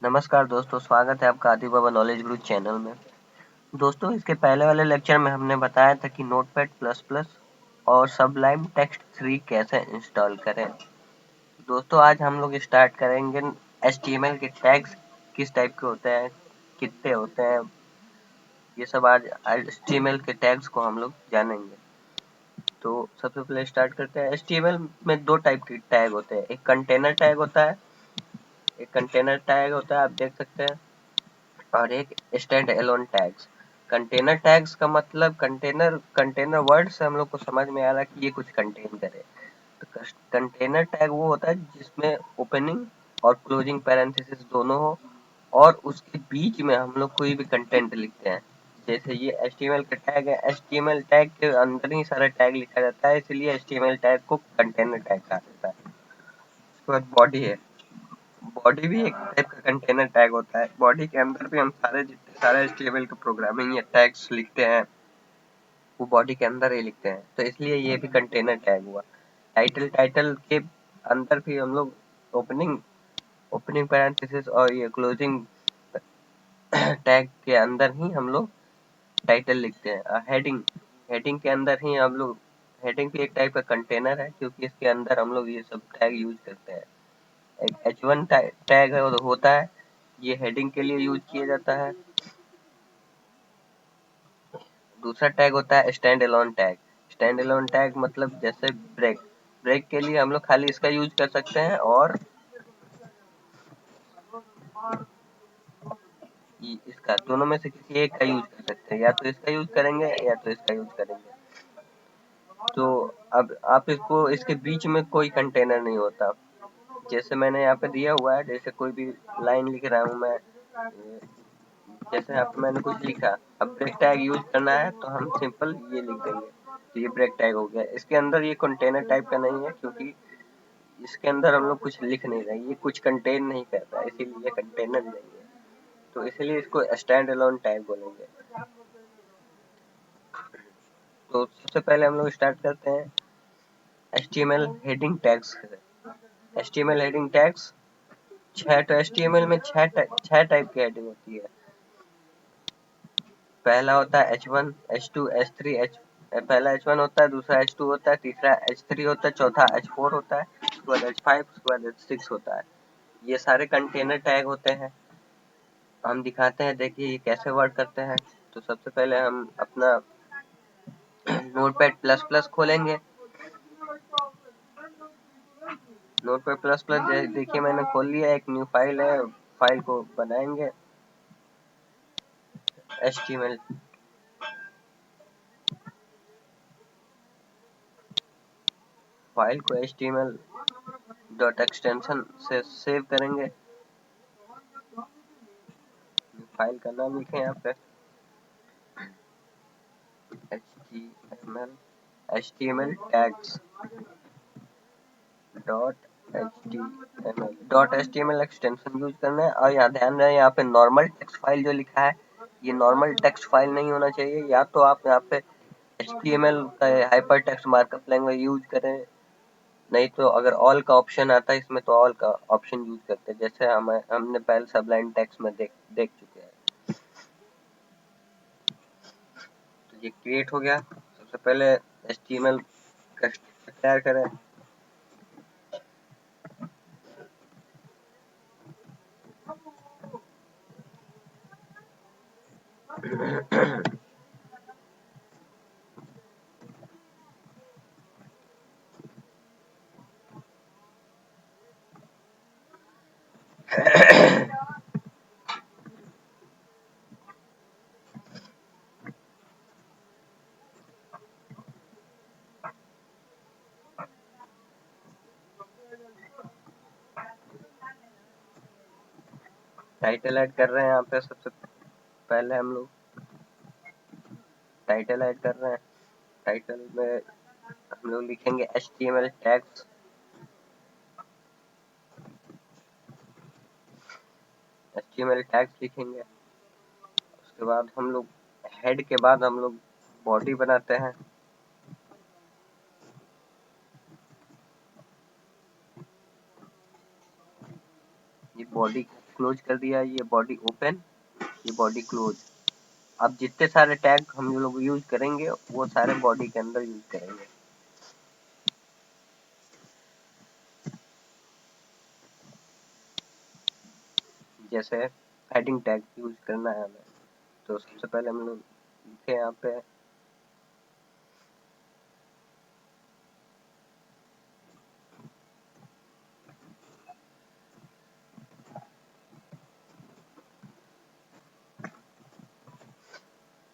नमस्कार दोस्तों, स्वागत है आपका आदि बाबा नॉलेज गुरु चैनल में। दोस्तों, इसके पहले वाले लेक्चर में हमने बताया था कि नोटपैड प्लस प्लस और सबलाइम टेक्स्ट 3 कैसे इंस्टॉल करें। दोस्तों, आज हम लोग स्टार्ट करेंगे HTML के टैग्स किस टाइप के होते हैं, कितने होते हैं, ये सब आज HTML के टैग्स को हम लोग जानेंगे। तो सबसे पहले स्टार्ट करते हैं। HTML में दो टाइप के टैग होते हैं, एक कंटेनर टैग होता है, आप देख सकते हैं, और एक stand alone tags. Container tags का मतलब कंटेनर वर्ड से हम लोग को समझ में आ रहा है कि ये कुछ कंटेन करे। तो कंटेनर टैग वो होता है जिसमें ओपनिंग और क्लोजिंग पैरेंथेसिस दोनों हो, और उसके बीच में हम लोग कोई भी कंटेंट लिखते हैं। जैसे ये HTML का टैग है, HTML टैग के अंदर ही सारा टैग लिखा जाता है, इसलिए HTML टैग को कंटेनर टैग कहा जाता है। उसके बाद बॉडी है। बॉडी भी एक टाइप का कंटेनर टैग होता है। बॉडी के अंदर भी हम जितने सारे HTML के प्रोग्रामिंग या टैग्स लिखते हैं, वो बॉडी के अंदर ही लिखते हैं, तो इसलिए ये भी कंटेनर टैग हुआ। टाइटल के अंदर भी हम लोग ओपनिंग ओपनिंग पैरेंथेसिस और ये क्लोजिंग टैग के अंदर ही हम लोग टाइटल लिखते हैं। हेडिंग के अंदर ही हम लोग, हेडिंग भी एक टाइप का कंटेनर है, क्योंकि इसके अंदर हम लोग ये सब टैग यूज करते हैं। एक H1 टैग है, होता है, ये हेडिंग के लिए यूज किया जाता है। दूसरा टैग होता है stand alone tag. Stand alone tag मतलब जैसे ब्रेक के लिए हम लोग खाली इसका यूज कर सकते हैं, और इसका दोनों में से किसी एक का यूज कर सकते हैं, या तो इसका यूज करेंगे या तो इसका यूज करेंगे। तो अब आप इसको, इसके बीच में कोई कंटेनर नहीं होता। जैसे मैंने यहाँ पे दिया हुआ है, जैसे कोई भी लाइन लिख रहा हूँ मैं, जैसे यहाँ पे मैंने कुछ लिखा, अब ब्रेक टैग यूज करना है तो हम सिंपल ये लिख देंगे, तो ये ब्रेक टैग हो गया। इसके अंदर ये कंटेनर टाइप का नहीं है, क्योंकि इसके अंदर हम लोग कुछ लिख नहीं रहे, ये कुछ कंटेन नहीं करता, इसीलिए कंटेनर नहीं है, तो इसीलिए इसको स्टैंड एलोन टैग बोलेंगे। तो सबसे पहले हम लोग स्टार्ट करते हैं HTML हेडिंग टैग्स से। HTML हेडिंग टैग्स तो HTML में छह टाइप की हेडिंग होती है। पहला होता है H1, H2, H3, पहला H1 होता है, दूसरा H2 होता है, तीसरा H3 होता है, चौथा H4 होता है, उसके बाद H5, उसके बाद H6 होता है। ये सारे कंटेनर टैग होते हैं। हम दिखाते हैं, देखिए ये कैसे वर्क करते हैं। तो सबसे पहले हम अपना नोटपैड प्लस प्लस खोलेंगे। नोटपैड प्लस प्लस देखिए मैंने खोल लिया, एक न्यू फाइल है, फाइल को बनाएंगे HTML। फाइल को HTML डॉट एक्सटेंशन से सेव करेंगे। फाइल का नाम लिखें यहाँ पे HTML tags dot HTML extension use करना है। और यहाँ ध्यान रहे, यहाँ पे नॉर्मल टेक्स्ट फाइल जो लिखा है, ये नॉर्मल टेक्स्ट फाइल नहीं होना चाहिए। या तो आप यहाँ पे HTML का hyper text markup language use करें, नहीं तो अगर ऑल का ऑप्शन आता है इसमें, तो ऑल का ऑप्शन यूज करते हैं, जैसे हमने पहले सबलाइन टेक्स्ट में देख चुके हैं। तो ये क्रिएट हो गया। सबसे पहले HTML का तैयार करें। टाइटल ऐड कर रहे हैं यहाँ पे। सबसे पहले हम लोग टाइटल ऐड कर रहे हैं। टाइटल में हम लोग लिखेंगे HTML टैग्स। HTML टैग्स लिखेंगे। उसके बाद हम लोग हेड के बाद हम लोग बॉडी बनाते हैं। ये बॉडी क्लोज कर दिया, ये बॉडी ओपन, ये बॉडी क्लोज। अब जितने सारे टैग हम लोग यूज करेंगे वो सारे बॉडी के अंदर यूज करेंगे। जैसे हेडिंग टैग यूज करना है हमें, तो सबसे पहले हम लोग लिखे यहाँ पे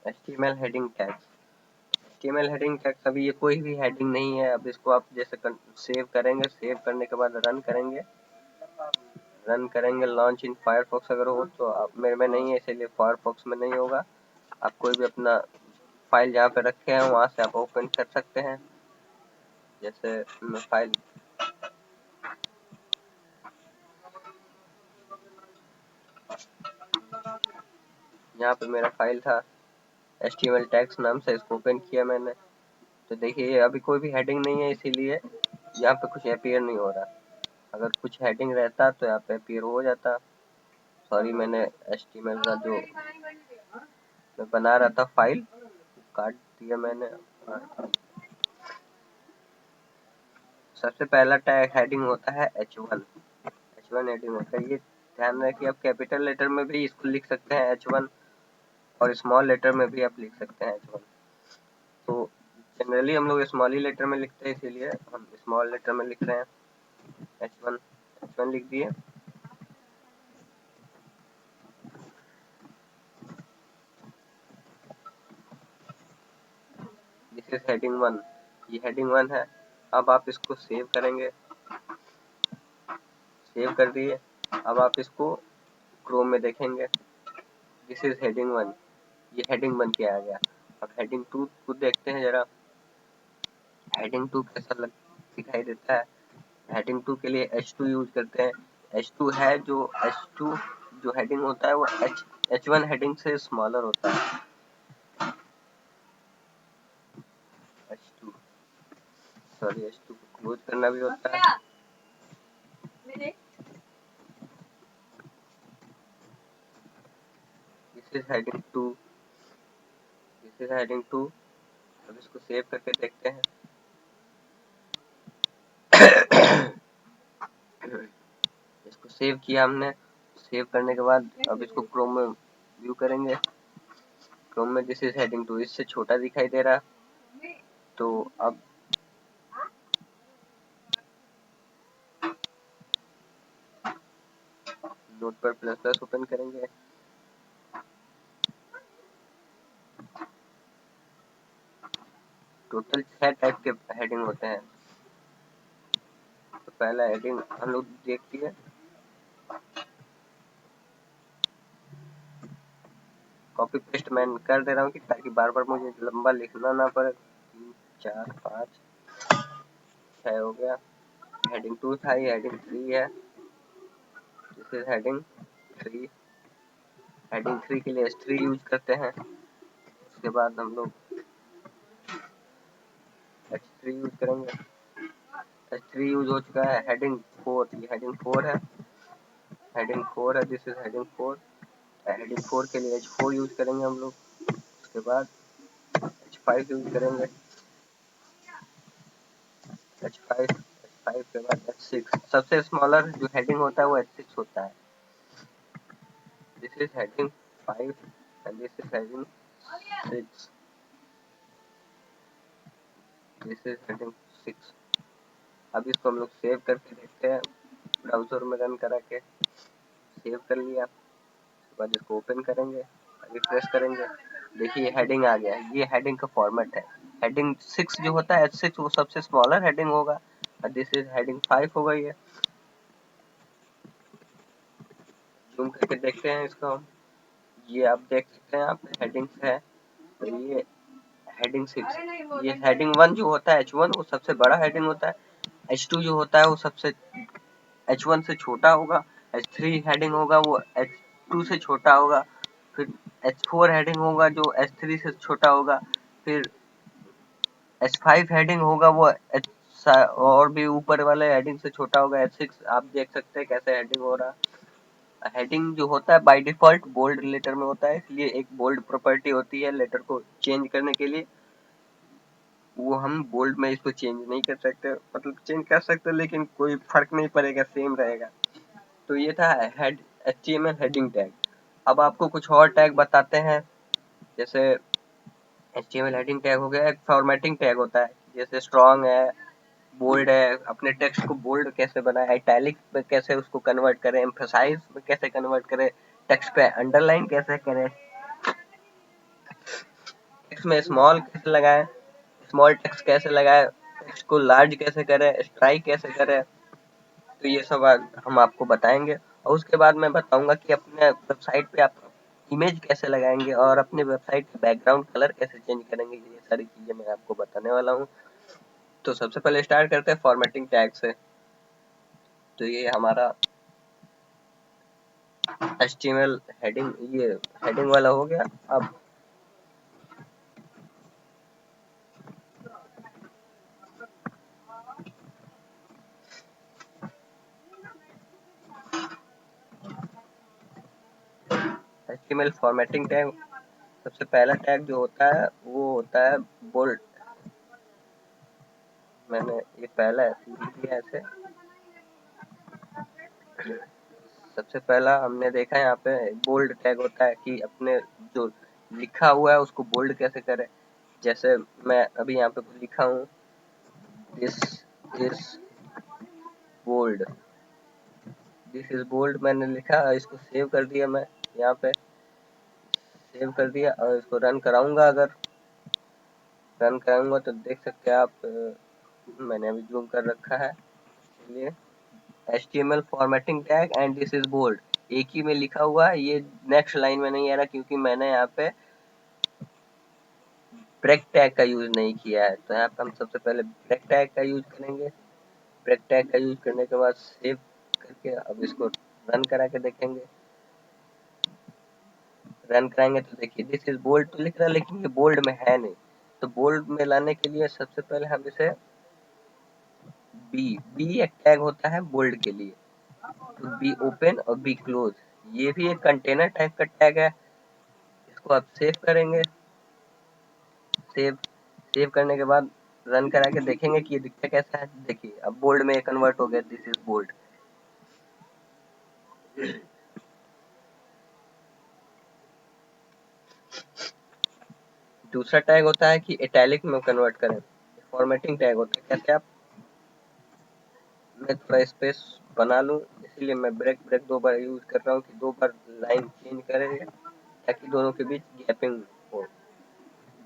HTML heading tag. HTML heading tag अभी ये कोई भी हेडिंग नहीं है। अब इसको आप जैसे सेव करेंगे, सेव करने के बाद रन करेंगे लॉन्च इन फायरफॉक्स अगर हो तो। आप मेरे में नहीं है इसीलिए फायरफॉक्स में नहीं होगा। आप कोई भी अपना फाइल जहाँ पे रखे हैं वहां से आप ओपन कर सकते हैं। जैसे मैं फाइल यहाँ पे मेरा फाइल था HTML टैग्स नाम से, इसको ओपन किया मैंने, तो देखिए अभी कोई भी हेडिंग नहीं है इसीलिए यहाँ पे कुछ अपीयर नहीं हो रहा। अगर कुछ हेडिंग रहता तो यहाँ पे अपीयर हो जाता। सॉरी, मैंने HTML का जो मैं बना रहा था फाइल काट दिया मैंने। सबसे पहला टैग हेडिंग होता है H1। H1 हेडिंग होता है, ये ध्यान रखिए। आप कैपिटल लेटर में भी इसको लिख सकते हैं H1 और स्मॉल लेटर में भी आप लिख सकते हैं H1। तो जनरली हम लोग स्मॉल ही लेटर में लिखते हैं इसीलिए हम स्मॉल लेटर में लिख रहे हैं H1। H1 लिख दिए। दिस इज हेडिंग 1, ये हेडिंग 1 है। अब आप इसको सेव करेंगे, सेव कर दिए। अब आप इसको क्रोम में देखेंगे, दिस इज हेडिंग 1, ये हेडिंग बन के आ गया। अब हेडिंग 2 को देखते हैं जरा, हेडिंग 2 कैसा दिखाई देता है। हेडिंग 2 के लिए H2 यूज करते हैं। H2 है जो H2 जो हेडिंग होता है वो H1 हेडिंग से स्मॉलर होता है। H2 सॉरी H2 को क्लोज करना भी होता है। This is heading 2, this is heading 2। अब इसको सेव करके देखते हैं। इसको सेव किया हमने, सेव करने के बाद अब इसको क्रोम में व्यू करेंगे। क्रोम में दिस इज हेडिंग 2 इससे छोटा दिखाई दे रहा, तो अब नोटपैड प्लस प्लस ओपन करेंगे। टोटल 6 टाइप के हेडिंग होते हैं। तो पहला हेडिंग हम लोग देखते हैं, कॉपी पेस्ट मैं कर दे रहा हूँ कि ताकि बार बार मुझे लंबा लिखना ना पड़े। 3 4 5 6 हो गया। हेडिंग 2 था, ये हेडिंग 3 है। This is heading 3। हेडिंग 3 के लिए H3 यूज करते हैं। उसके बाद हम लोग H3 यूज करेंगे। H3 यूज हो चुका है। हेडिंग 4, ये हेडिंग 4 है, हेडिंग 4 है, दिस इज हेडिंग 4। हेडिंग 4 के लिए H4 यूज करेंगे हम लोग। उसके बाद H5 यूज करेंगे। H5 के बाद H6। सबसे स्मॉलर जो हेडिंग होता है वो H6 होता है। This is heading 5 and this is heading 6, this is heading 6। अब इसको हम लोग सेव करके देखते हैं, ब्राउजर में रन करा के सेव कर लिया। उसके बाद इसको ओपन करेंगे, रिफ्रेश करेंगे, देखिए हेडिंग आ गया। ये हेडिंग का फॉर्मेट है। हेडिंग 6 जो होता है H6 वो सबसे स्मॉलर हेडिंग होगा और दिस इज हेडिंग 5 हो गई है। जूम करके देखते हैं इसको हम, ये आप देख सकते हैं आप हेडिंग्स है। तो ये हेडिंग 6, ये हेडिंग 1 जो होता है H1 वो सबसे बड़ा हेडिंग होता है। H2 जो होता है वो सबसे H1 से छोटा होगा। H3 हेडिंग होगा वो H2 से छोटा होगा। फिर H4 हेडिंग होगा जो H3 से छोटा होगा। फिर H5 हेडिंग होगा वो और भी ऊपर वाले हेडिंग से छोटा होगा। H6 आप देख सकते हैं कैसे हेडिंग हो रहा। हेडिंग जो होता है बाय डिफॉल्ट बोल्ड लेटर में होता है, इसलिए एक बोल्ड प्रॉपर्टी होती है लेटर को चेंज करने के लिए, वो हम बोल्ड में इसको चेंज नहीं कर सकते, मतलब चेंज कर सकते लेकिन कोई फर्क नहीं पड़ेगा, सेम रहेगा। तो ये था हेड HTML हेडिंग टैग। अब आपको कुछ और टैग बताते हैं। जैसे HTML हेडिंग टैग हो गया, एक फॉर्मेटिंग टैग होता है, जैसे स्ट्रॉन्ग है, बोल्ड है, अपने टेक्स्ट को बोल्ड कैसे बनाए, इटैलिक में कैसे उसको कन्वर्ट करें, एम्फसाइज में कैसे कन्वर्ट करें, टेक्स्ट पे अंडरलाइन कैसे करें, टेक्स्ट में स्मॉल कैसे लगाएं, स्मॉल टेक्स्ट कैसे लगाएं, टेक्स्ट को लार्ज कैसे करें, स्ट्राइक कैसे करें। तो ये सब हम आपको बताएंगे, और उसके बाद मैं बताऊंगा कि अपने वेबसाइट पे आप इमेज कैसे लगाएंगे और अपने वेबसाइट का बैकग्राउंड कलर कैसे चेंज करेंगे, ये सारी चीजें मैं आपको बताने वाला हूँ। तो सबसे पहले स्टार्ट करते हैं फॉर्मेटिंग टैग से। तो ये हमारा HTML हेडिंग, ये हेडिंग वाला हो गया। अब HTML फॉर्मेटिंग टैग, सबसे पहला टैग जो होता है वो होता है बोल्ड। मैंने ये पहला लिख दिया ऐसे। सबसे पहला हमने देखा यहाँ पे बोल्ड टैग होता है कि अपने जो लिखा हुआ है उसको बोल्ड कैसे करें। जैसे मैं अभी यहाँ पे कुछ लिखा हूँ, this is bold, this is bold मैंने लिखा, इसको सेव कर दिया मैं यहाँ पे, सेव कर दिया और इसको रन कराऊंगा। अगर रन कराऊंगा तो देख सकते हैं आप, मैंने अभी जूम कर रखा है। चलिए, HTML formatting tag and this is bold एक ही में लिखा हुआ है, ये नेक्स्ट लाइन में नहीं आ रहा क्योंकि मैंने यहाँ पे ब्रेक टैग का यूज नहीं किया है। तो यहाँ पे हम सबसे पहले ब्रेक टैग का यूज करेंगे। ब्रेक टैग का यूज करने के बाद सेव करके अब इसको रन करा के देखेंगे। रन कराएंगे तो देखिए दिस इज बोल्ड तो लिख रहा है लेकिन ये बोल्ड में है नहीं। तो बोल्ड में लाने के लिए सबसे पहले हम इसे बी एक टैग होता है बोल्ड के लिए, तो बी ओपन और बी क्लोज, ये भी एक कंटेनर टाइप का टैग है। इसको आप सेव करेंगे। सेव सेव करने के बाद रन करा के देखेंगे कि ये दिखता कैसा है। देखिए अब बोल्ड में कन्वर्ट हो गया, दिस इज बोल्ड। दूसरा टैग होता है कि इटैलिक में कन्वर्ट करें, फॉर्मेटिंग टैग होता है। कैसे आप, मैं थोड़ा स्पेस बना लूं, इसीलिए मैं ब्रेक ब्रेक दो बार यूज कर रहा हूँ कि दो बार लाइन चेंज करेंगे ताकि दोनों के बीच गैपिंग हो।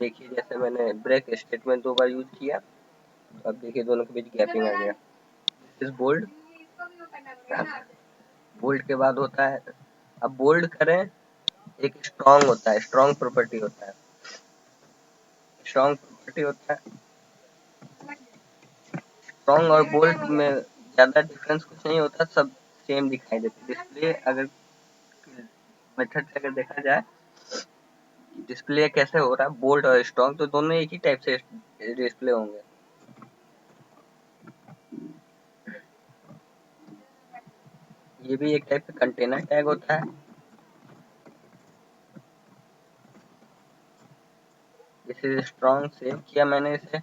देखिए जैसे मैंने ब्रेक स्टेटमेंट दो बार यूज किया, तो अब देखिए दोनों के बीच गैपिंग आ गया। This is bold. बोल्ड के बाद होता है, अब बोल्ड करें, एक स्ट्रॉन्ग होता है, स्ट्रॉन्ग प्रॉपर्टी होता है, स्ट्रॉन्ग प्रॉपर्टी होता है। स्ट्रॉन्ग और बोल्ड में ज्यादा डिफरेंस कुछ नहीं होता, सब सेम दिखाई देते। डिस्प्ले अगर मेथड से अगर देखा जाए डिस्प्ले कैसे हो रहा है, बोल्ड और स्ट्रॉन्ग तो दोनों एक ही टाइप से डिस्प्ले होंगे। ये भी एक टाइप का कंटेनर टैग होता है। इसे स्ट्रॉन्ग सेव किया मैंने इसे,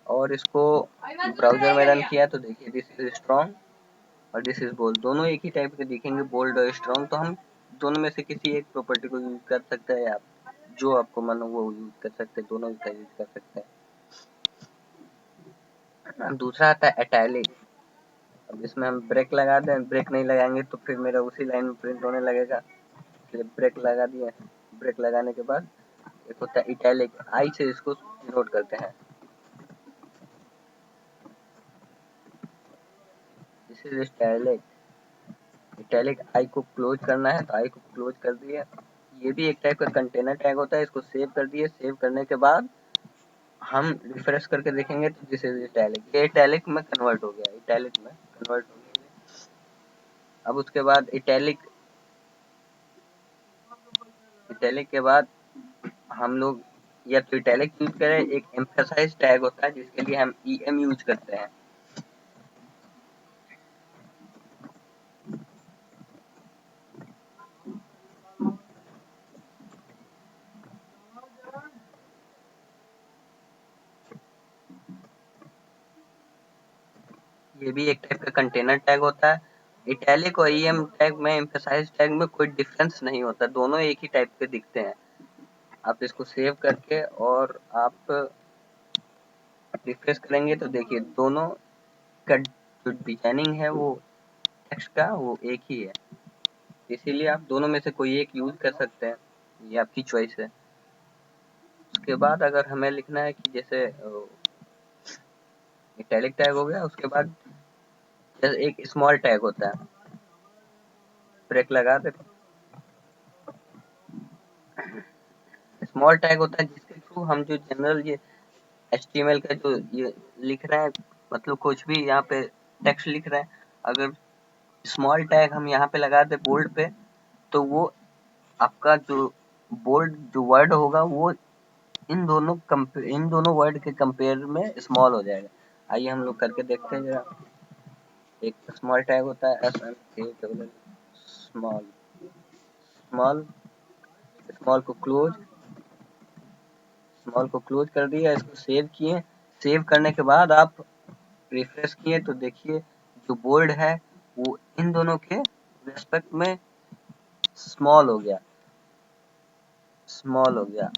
और इसको ब्राउजर में रन किया तो देखिए दिस इज स्ट्रॉन्ग और दिस इज बोल्ड, दोनों एक ही टाइप के दिखेंगे, बोल्ड और स्ट्रॉन्ग। तो हम दोनों में से किसी एक प्रॉपर्टी को यूज कर सकते हैं, आप जो आपको मन हो वो यूज कर सकते हैं, दोनों का यूज कर सकते हैं। दूसरा आता है इटैलिक। अब इसमें हम ब्रेक लगा दें, ब्रेक नहीं लगाएंगे तो फिर मेरा उसी लाइन में प्रिंट होने लगेगा, इसलिए ब्रेक लगा दिए। ब्रेक लगाने के बाद एक होता है इटैलिक, आई से इसको नोट करते हैं, दिस इज इटैलिक। इटैलिक आई को क्लोज करना है तो आई को क्लोज कर दिए। ये भी एक टाइप का कंटेनर टैग होता है, इसको सेव कर दिए। सेव करने के बाद हम रिफ्रेश करके देखेंगे तो दिस इज इटैलिक, ये इटैलिक में कन्वर्ट हो गया, इटैलिक में कन्वर्ट हो गया। अब उसके बाद इटैलिक, इटैलिक के बाद हम लोग या तो इटैलिक यूज करें, एक एम्फसाइज टैग होता है जिसके लिए हम EM यूज करते हैं। ये भी एक टाइप का कंटेनर टैग होता है। इटैलिक और ईएम टैग में, एम्फसाइज टैग में कोई डिफरेंस नहीं होता, दोनों एक ही टाइप के दिखते हैं। आप इसको सेव करके और आप रिफ्रेश करेंगे तो देखिए दोनों का जो डिजाइनिंग है वो टेक्स्ट का वो एक ही है। इसीलिए आप दोनों में से कोई एक यूज कर सकते हैं, ये आपकी चॉइस है। उसके बाद अगर हमें लिखना है कि जैसे इटैलिक टैग हो गया, उसके बाद जैसे एक स्मॉल टैग होता है, ब्रेक लगा दे। स्मॉल टैग होता है जिसके थ्रू हम जो जनरल ये एचटीएमएल का जो ये लिख रहे हैं, मतलब कुछ भी यहाँ पे टेक्स्ट लिख रहे हैं, अगर स्मॉल टैग हम यहाँ पे लगा दे बोल्ड पे, तो वो आपका जो बोल्ड जो वर्ड होगा वो इन दोनों वर्ड के कंपेयर में स्मॉल हो जाएगा। आइए हम लोग करके देखते हैं जरा। एक स्मॉल टैग होता है SMALL, स्मॉल, स्मॉल, स्मॉल को क्लोज कर दिया, इसको सेव किए। सेव करने के बाद आप रिफ्रेश किए तो देखिए जो बोल्ड है वो इन दोनों के रेस्पेक्ट में स्मॉल हो गया, स्मॉल हो गया।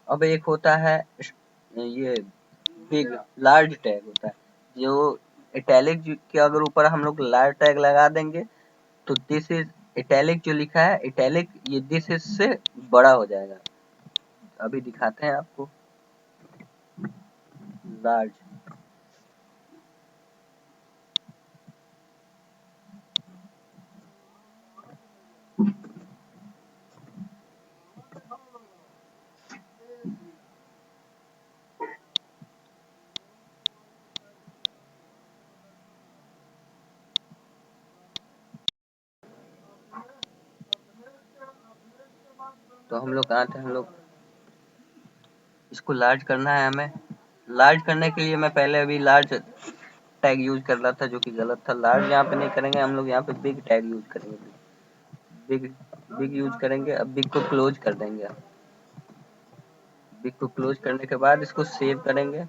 अब एक होता है ये बिग, लार्ज टैग होता है, जो इटैलिक के अगर ऊपर हम लोग लार्ज टैग लगा देंगे तो दिस इज इटैलिक, जो लिखा है इटैलिक, ये दिस इज से बड़ा हो जाएगा। अभी दिखाते हैं आपको लार्ज। तो हम लोग कहाँ थे, हम लोग इसको लार्ज करना है हमें। लार्ज करने के लिए मैं पहले अभी लार्ज टैग यूज कर रहा था जो कि गलत था। लार्ज यहाँ पे नहीं करेंगे हम लोग, यहाँ पे बिग टैग यूज करेंगे। बिग, बिग यूज करेंगे। अब बिग को क्लोज कर देंगे। बिग को क्लोज करने के बाद इसको सेव करेंगे।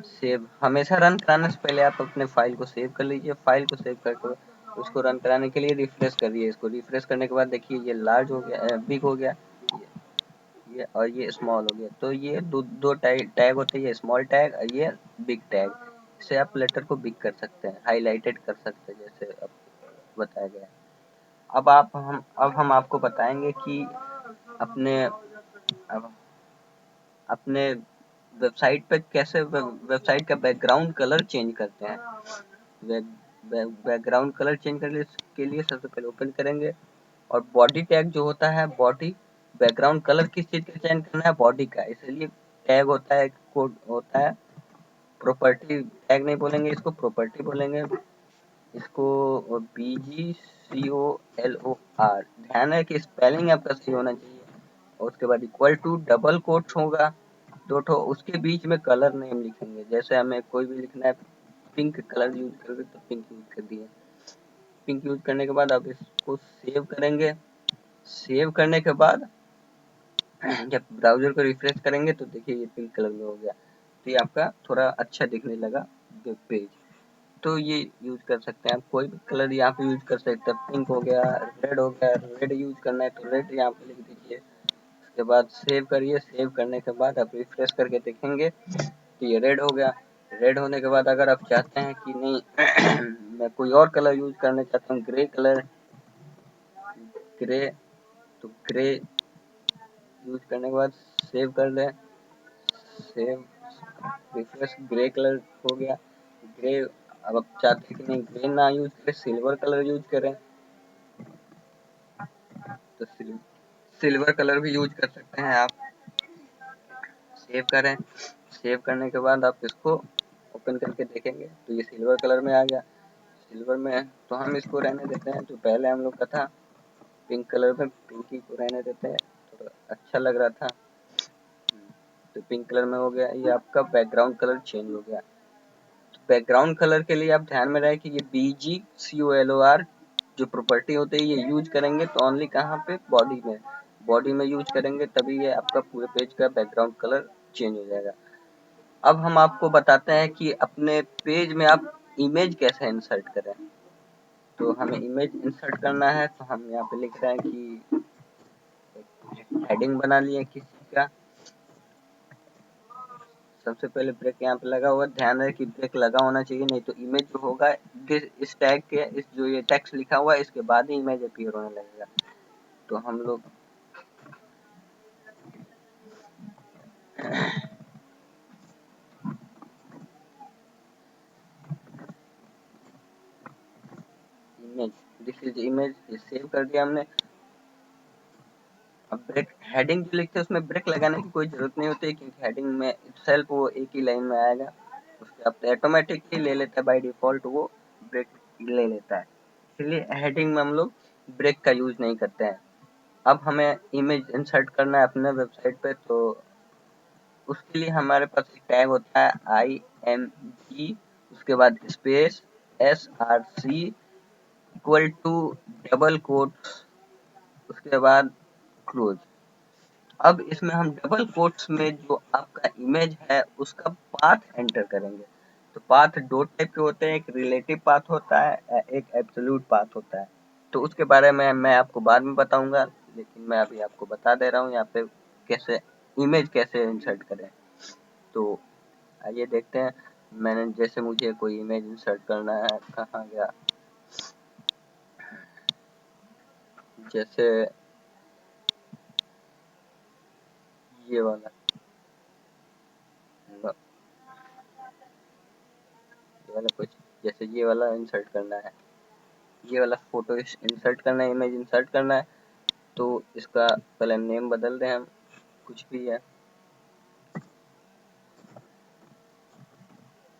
सेव हमेशा रन कराने से पहले आप अपने फाइल को सेव कर लीजिए। फाइल को सेव करके उसको रन कराने के लिए रिफ्रेश करिए। इसको रिफ्रेश करने के बाद देखिए ये लार्ज हो गया, बिग हो गया, ये और ये स्मॉल हो गया। तो ये दो टैग होते हैं, ये स्मॉल टैग और ये बिग टैग। इससे आप लेटर को बिग कर सकते हैं, हाईलाइटेड कर सकते हैं, जैसे अब बताया गया। अब हम आपको बताएंगे कि अपने अब अपने वेबसाइट पे कैसे वेबसाइट का बैकग्राउंड कलर चेंज करते हैं। बैकग्राउंड कलर चेंज करने के लिए सबसे पहले ओपन करेंगे और बॉडी टैग जो होता है, बॉडी बैकग्राउंड कलर किस चीज का चयन करना है, बॉडी का, इसलिए टैग होता है, कोड होता है। प्रॉपर्टी टैग नहीं बोलेंगे, इसको प्रॉपर्टी बोलेंगे। इसको BGCOLOR, ध्यान है कि स्पेलिंग आपका सही होना चाहिए। और उसके बाद इक्वल टू डबल कोट्स होगा दो ठो, उसके बीच में कलर नेम लिखेंगे। जैसे हमें कोई भी लिखना है, पिंक कलर यूज करोगे तो पिंक यूज कर दिए। पिंक यूज करने के बाद आप इसको सेव करेंगे। सेव करने के बाद जब ब्राउजर को रिफ्रेश करेंगे तो देखिए ये पिंक कलर में हो गया। तो ये आपका थोड़ा अच्छा दिखने लगा वेब पेज। तो ये यूज कर सकते हैं आप, कोई भी कलर यहाँ पे यूज कर सकते हैं। पिंक हो गया, रेड हो गया, रेड यूज करना है तो रेड यहाँ पे लिख दीजिए। उसके बाद सेव करिए। सेव करने के बाद आप रिफ्रेश करके देखेंगे तो ये रेड हो गया। रेड होने के बाद अगर आप चाहते हैं कि नहीं मैं कोई और कलर यूज करना चाहता हूँ, ग्रे कलर, ग्रे, तो ग्रे यूज करने के बाद सेव कर दें। सेव, रिफ्रेश, ग्रे कलर हो गया। ग्रे, अब आप चाहते हैं कि नहीं ग्रे ना यूज करें, सिल्वर कलर यूज करें, तो सिल्वर कलर भी यूज कर सकते हैं आप। सेव करें। सेव करने के बाद आप इसको ओपन करके देखेंगे तो ये सिल्वर कलर में आ गया। सिल्वर में तो हम इसको रहने देते हैं, जो पहले हम लोग का था पिंक कलर में, पिंकी को रहने देते हैं, थोड़ा अच्छा लग रहा था। तो पिंक कलर में हो गया। ये आपका बैकग्राउंड कलर चेंज हो गया। तो बैकग्राउंड कलर के लिए आप ध्यान में रहे कि ये BGCOLOR जो प्रॉपर्टी होती है ये यूज करेंगे तो ओनली कहाँ पे, बॉडी में। बॉडी में यूज करेंगे तभी ये आपका पूरे पेज का बैकग्राउंड कलर चेंज हो जाएगा। अब हम आपको बताते हैं कि अपने पेज में आप इमेज कैसे इंसर्ट करें। तो हमें इमेज इंसर्ट करना है, तो हम यहाँ पे लिख रहे हैं कि हेडिंग बना लिए किसी का। सबसे पहले ब्रेक यहाँ पे लगा हुआ, ध्यान रहे कि ब्रेक लगा होना चाहिए, नहीं तो इमेज जो होगा इस टैग के, इस जो ये टेक्स्ट लिखा हुआ है इसके बाद ही इमेज अपीयर होने लगेगा। तो हम लोग इमेज, दिस इज इमेज, ये सेव कर दिया हमने। अब ब्रेक हेडिंग जो लिखते हैं उसमें ब्रेक लगाने की कोई जरूरत नहीं होती है, क्योंकि हेडिंग में सेल्फ वो एक ही लाइन में आएगा, उसके आप ऑटोमेटिक ही ले लेता है, बाय डिफॉल्ट वो ब्रेक ले लेता है, इसलिए हेडिंग में हम लोग ब्रेक का यूज नहीं करते हैं। अब हमें इमेज इंसर्ट करना है अपने वेबसाइट पे, तो उसके लिए हमारे पास एक टैग होता है IMG, उसके बाद space SRC equal to double quotes, उसके बाद क्लोज। अब इसमें हम डबल कोट्स में जो आपका इमेज है उसका पाथ एंटर करेंगे। तो पाथ दो टाइप के होते हैं, एक रिलेटिव पाथ होता है, एक एब्सोल्यूट पाथ होता है। तो उसके बारे में मैं आपको बाद में बताऊंगा, लेकिन मैं अभी आपको बता दे रहा हूँ यहाँ पे कैसे इमेज कैसे इंसर्ट करें। तो आइए देखते हैं। मैंने जैसे मुझे कोई इमेज इंसर्ट करना है, कहाँ गया, जैसे ये वाला, ये वाला कुछ, जैसे ये वाला इंसर्ट करना है, ये वाला फोटो इंसर्ट करना है, इमेज इंसर्ट करना है। तो इसका पहले नेम बदल दें हम, कुछ भी है,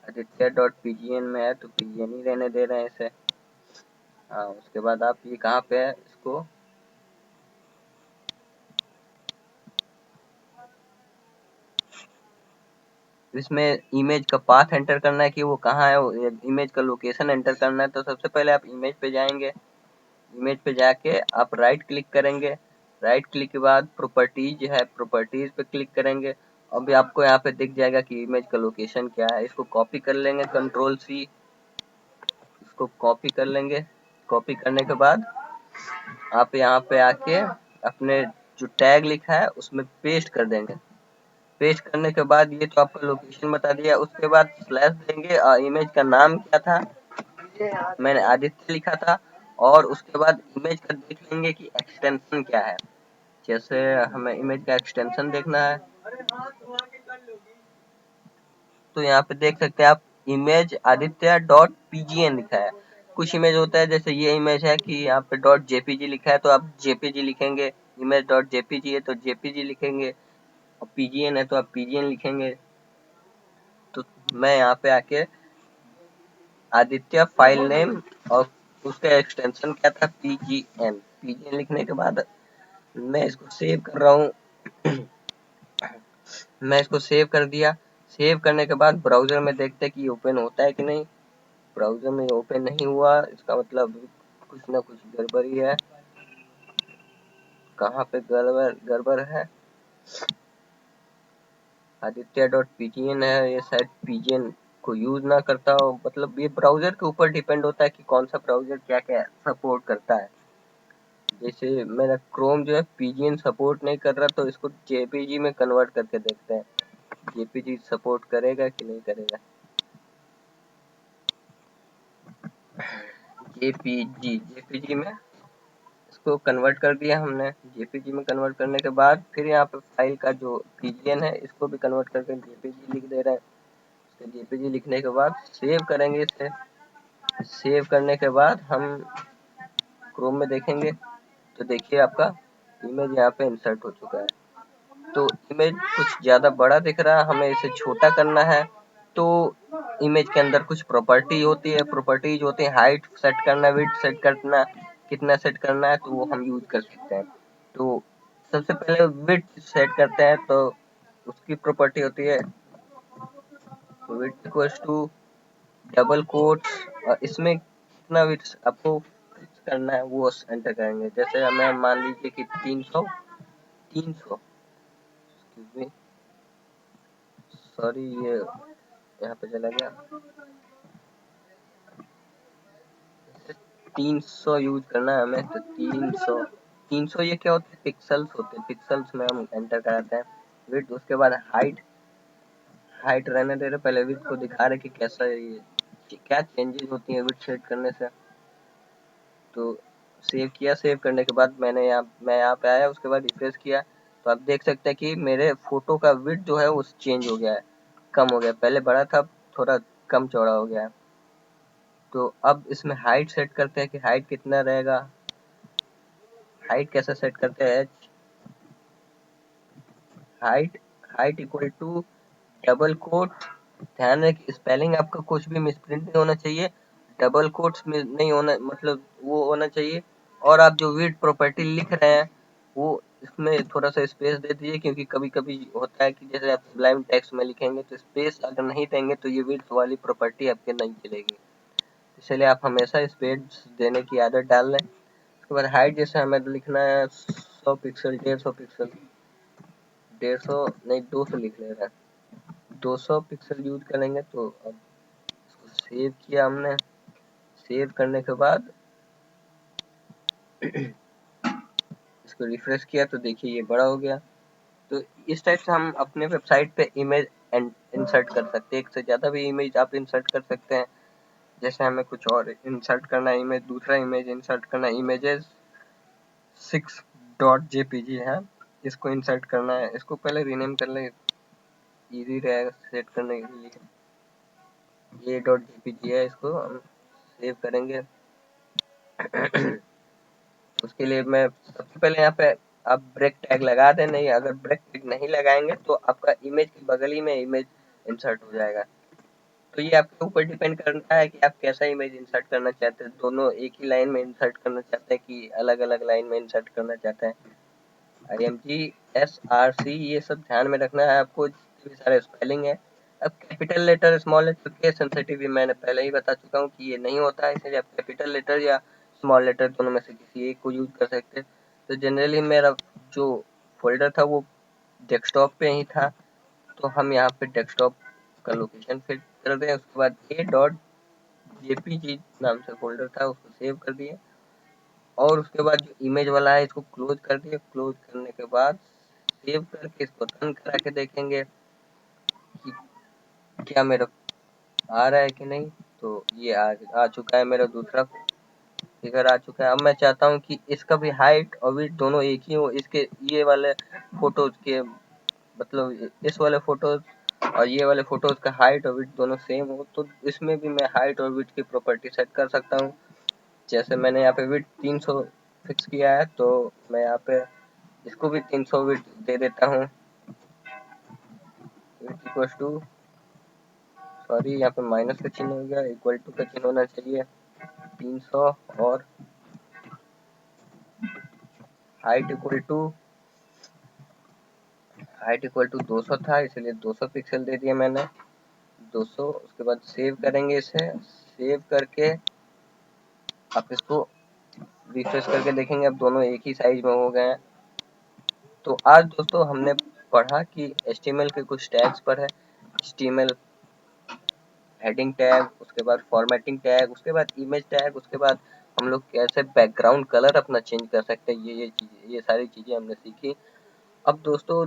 आदित्य डॉट पीजीएन में है तो पीजीएन ही रहने दे रहे हैं इसे। हाँ, उसके बाद आप ये कहाँ पे है, इसको इसमें इमेज का पाथ एंटर करना है कि वो कहाँ है, इमेज का लोकेशन एंटर करना है। तो सबसे पहले आप इमेज पे जाएंगे, इमेज पे जाके आप राइट क्लिक करेंगे, राइट क्लिक के बाद प्रॉपर्टीज है, प्रॉपर्टीज पे क्लिक करेंगे। अभी आपको यहाँ पे दिख जाएगा कि इमेज का लोकेशन क्या है, इसको कॉपी कर लेंगे, Ctrl+C, इसको कॉपी कर लेंगे। कॉपी करने के बाद आप यहाँ पे आके अपने जो टैग लिखा है उसमें पेस्ट कर देंगे। पेस्ट करने के बाद ये तो आपका लोकेशन बता दिया, उसके बाद स्लैश देंगे और इमेज का नाम क्या था, मैंने आदित्य लिखा था, और उसके बाद इमेज का देख लेंगे कि एक्सटेंशन क्या है। जैसे हमें इमेज का एक्सटेंशन देखना है, तो यहाँ पे देख सकते हैं आप इमेज आदित्य डॉट पीजीएन लिखा है। कुछ इमेज होता है, जैसे ये इमेज है कि यहाँ पे डॉट जेपीजी लिखा है तो आप जेपीजी लिखेंगे, इमेज डॉट जेपीजी है तो जेपीजी लिखेंगे, और पीजीएन है तो आप पीजीएन लिखेंगे। तो मैं यहाँ पे आके आदित्य फाइल नेम और उसका एक्सटेंशन क्या था, पीजीएन, पीजीएन लिखने के बाद मैं इसको सेव कर रहा हूँ। मैं इसको सेव कर दिया। सेव करने के बाद ब्राउजर में देखते हैं कि ये ओपन होता है कि नहीं। ब्राउजर में ओपन नहीं हुआ, इसका मतलब कुछ ना कुछ गड़बड़ी है। कहाँ पे गड़बड़ गड़बड़ है, आदित्य डॉट पीजीएन है, ये शायद पीजीएन को यूज ना करता हो, मतलब ये ब्राउजर के ऊपर डिपेंड होता है कि कौन सा ब्राउजर क्या क्या सपोर्ट करता है। जैसे मेरा क्रोम जो है पीजीएन सपोर्ट नहीं कर रहा, तो इसको जेपीजी में कन्वर्ट करके देखते हैं, जेपीजी सपोर्ट करेगा कि नहीं करेगा। जेपीजी में इसको कन्वर्ट कर दिया हमने। जेपीजी में कन्वर्ट करने के बाद फिर यहाँ पे फाइल का जो पीजीएन है इसको भी कन्वर्ट करके जेपीजी लिख दे रहे हैं। तो जेपीजी लिखने के बाद सेव करेंगे इसे। सेव करने के बाद हम क्रोम में देखेंगे, तो देखिए आपका इमेज यहाँ पे इंसर्ट हो चुका है। तो इमेज कुछ ज्यादा बड़ा दिख रहा है, हमें इसे छोटा करना है। तो इमेज के अंदर कुछ प्रॉपर्टी होती है, प्रॉपर्टीज होती है, हाइट सेट करना, विड्थ सेट करना, कितना सेट करना है, तो वो हम यूज कर सकते हैं। तो सबसे पहले विड्थ सेट करते हैं, तो उसकी प्रॉपर्टी होती है width equals to double quotes, और इसमें कितना विड्थ आपको फिक्स करना है वो एंटर करेंगे। जैसे हमें मान लीजिए कि 300 300 एक्सक्यूज मी सॉरी ये यहाँ पे चला गया। 300 यूज करना है हमें, तो 300 ये क्या होते हैं, पिक्सल्स होते हैं, पिक्सल्स में हम एंटर कराते हैं विड्थ। उसके बाद हाइट रहने दे रहे, पहले विड्थ को दिखा रहे कि कैसा ये क्या चेंजेस होती है विड्थ सेट करने से। तो सेव किया, सेव करने के बाद मैं यहाँ पे आया, उसके बाद रिफ्रेश किया, तो आप देख सकते हैं कि मेरे फोटो का विड्थ जो है वो चेंज हो गया है, कम हो गया, पहले बड़ा था थोड़ा कम चौड़ा हो गया है। तो अब इसमें हाइट सेट करते हैं कि हाइट कितना रहेगा। हाइट कैसे सेट करते हैं, height height equal to double quote, ध्यान रहे कि स्पेलिंग आपका कुछ भी मिसप्रिंट नहीं होना चाहिए, डबल कोट्स में नहीं होना, मतलब वो होना चाहिए। और आप जो विड्थ प्रॉपर्टी लिख रहे हैं वो इसमें थोड़ा सा स्पेस दे दीजिए, क्योंकि कभी कभी होता है कि जैसे आप सुब्लाइम टेक्स्ट में लिखेंगे तो स्पेस अगर नहीं देंगे तो ये विड्थ वाली प्रॉपर्टी आपके नहीं चलेगी, इसलिए आप हमेशा स्पेस देने की आदत डाल लें। उसके बाद हाइट जैसे हमें लिखना है 100 पिक्सल, 150 पिक्सल, 150 नहीं 200 लिख ले रहे हैं, 200 पिक्सल यूज करेंगे। तो अब इसको सेव किया हमने, सेव करने के बाद इसको रिफ्रेश किया तो देखिए ये बड़ा हो गया। तो इस टाइप से हम अपने वेबसाइट पे इमेज इंसर्ट कर सकते हैं, एक से ज़्यादा भी इमेज आप इंसर्ट कर सकते हैं। जैसे हमें कुछ और इंसर्ट करना है, इमेज दूसरा इमेज इंसर्ट करना है, इमेजेस 6.jpg है, इसको इंसर्ट करना है, इसको पहले रीनेम कर ले, इजी रहेगा सेट करने के लिए। ये .jpg है, इसको हम सेव करेंगे। उसके लिए मैं सबसे पहले यहाँ पे आप ब्रेक टैग लगा दें, नहीं अगर ब्रेक टैग नहीं लगाएंगे तो आपका इमेज के बगल ही में इमेज इंसर्ट हो जाएगा। तो ये आपके ऊपर डिपेंड करता है कि आप कैसा इमेज इंसर्ट करना चाहते हैं, दोनों एक ही लाइन में इंसर्ट करना चाहते हैं कि अलग अलग लाइन में इंसर्ट करना चाहते हैं। IMG SRC ये सब ध्यान में रखना है आपको, जितने भी सारे स्पेलिंग है। अब कैपिटल लेटर स्मॉल लेटर के सेंसिटिव मैंने पहले ही बता चुका हूँ कि ये नहीं होता है, इसलिए आप कैपिटल लेटर या स्मॉल लेटर दोनों में से किसी एक को यूज कर सकते हैं। तो जनरली मेरा जो फोल्डर था वो डेस्कटॉप पे ही था, तो हम यहाँ पे डेस्कटॉप का लोकेशन फिट कर दें। उसके बाद a.jpg नाम से फोल्डर था उसको सेव कर दिए, और उसके बाद जो इमेज वाला है इसको क्लोज कर दिए। क्लोज करने के बाद सेव करके इसको रन करा के देखेंगे कि क्या मेरा आ रहा है कि नहीं। तो ये आ चुका है, मेरा दूसरा फिगर आ चुका है। अब मैं चाहता हूँ कि इसका भी हाइट और विड्थ दोनों एक ही हो, इसके ये वाले फोटोज के मतलब इस वाले फोटोज और ये वाले फोटोज का हाइट और विड्थ दोनों सेम हो, तो इसमें भी मैं हाइट और विड्थ की प्रॉपर्टी सेट कर सकता हूँ। जैसे मैंने यहाँ पे विड्थ 300 फिक्स किया है, तो मैं यहाँ पे इसको भी 300 विड्थ दे देता हूँ। विड्थ इक्वल टू, सॉरी यहाँ पे माइनस का चिन्ह हो गया, इक्वल टू का चिन्ह होना चाहिए 300, और हाइट इक्वल टू 200 था, इसलिए 200 पिक्सल दे दिया मैंने, 200। उसके बाद सेव करेंगे, इसे सेव करके आप इसको रिफ्रेश करके देखेंगे, अब दोनों एक ही साइज में हो गए हैं। तो आज दोस्तों हमने पढ़ा कि HTML के कुछ टैग्स पर है, HTML हेडिंग टैग, उसके बाद फॉर्मेटिंग टैग, उसके बाद इमेज टैग, उसके बाद हम लोग कैसे बैकग्राउंड कलर अपना चेंज कर सकते हैं, ये सारी चीज़ें हमने सीखी। अब दोस्तों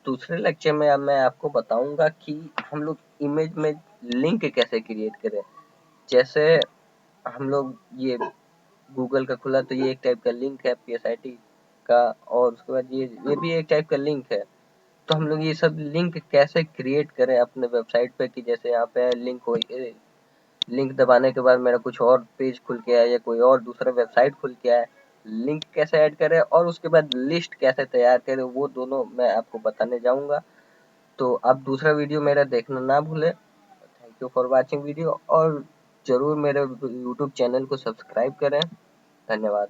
दूसरे लेक्चर में अब मैं आपको बताऊंगा कि हम लोग इमेज में लिंक कैसे क्रिएट करें। जैसे हम लोग ये गूगल का खुला तो ये एक टाइप का लिंक है PSIT का, और उसके बाद ये भी एक टाइप का लिंक है। तो हम लोग ये सब लिंक कैसे क्रिएट करें अपने वेबसाइट पे, कि जैसे यहाँ पे लिंक हो, लिंक दबाने के बाद मेरा कुछ और पेज खुल के आया या कोई और दूसरा वेबसाइट खुल के आया, लिंक कैसे ऐड करें और उसके बाद लिस्ट कैसे तैयार करें, वो दोनों मैं आपको बताने जाऊंगा। तो आप दूसरा वीडियो मेरा देखना ना भूलें। Thank you for watching video, और जरूर मेरे यूट्यूब चैनल को सब्सक्राइब करें। धन्यवाद।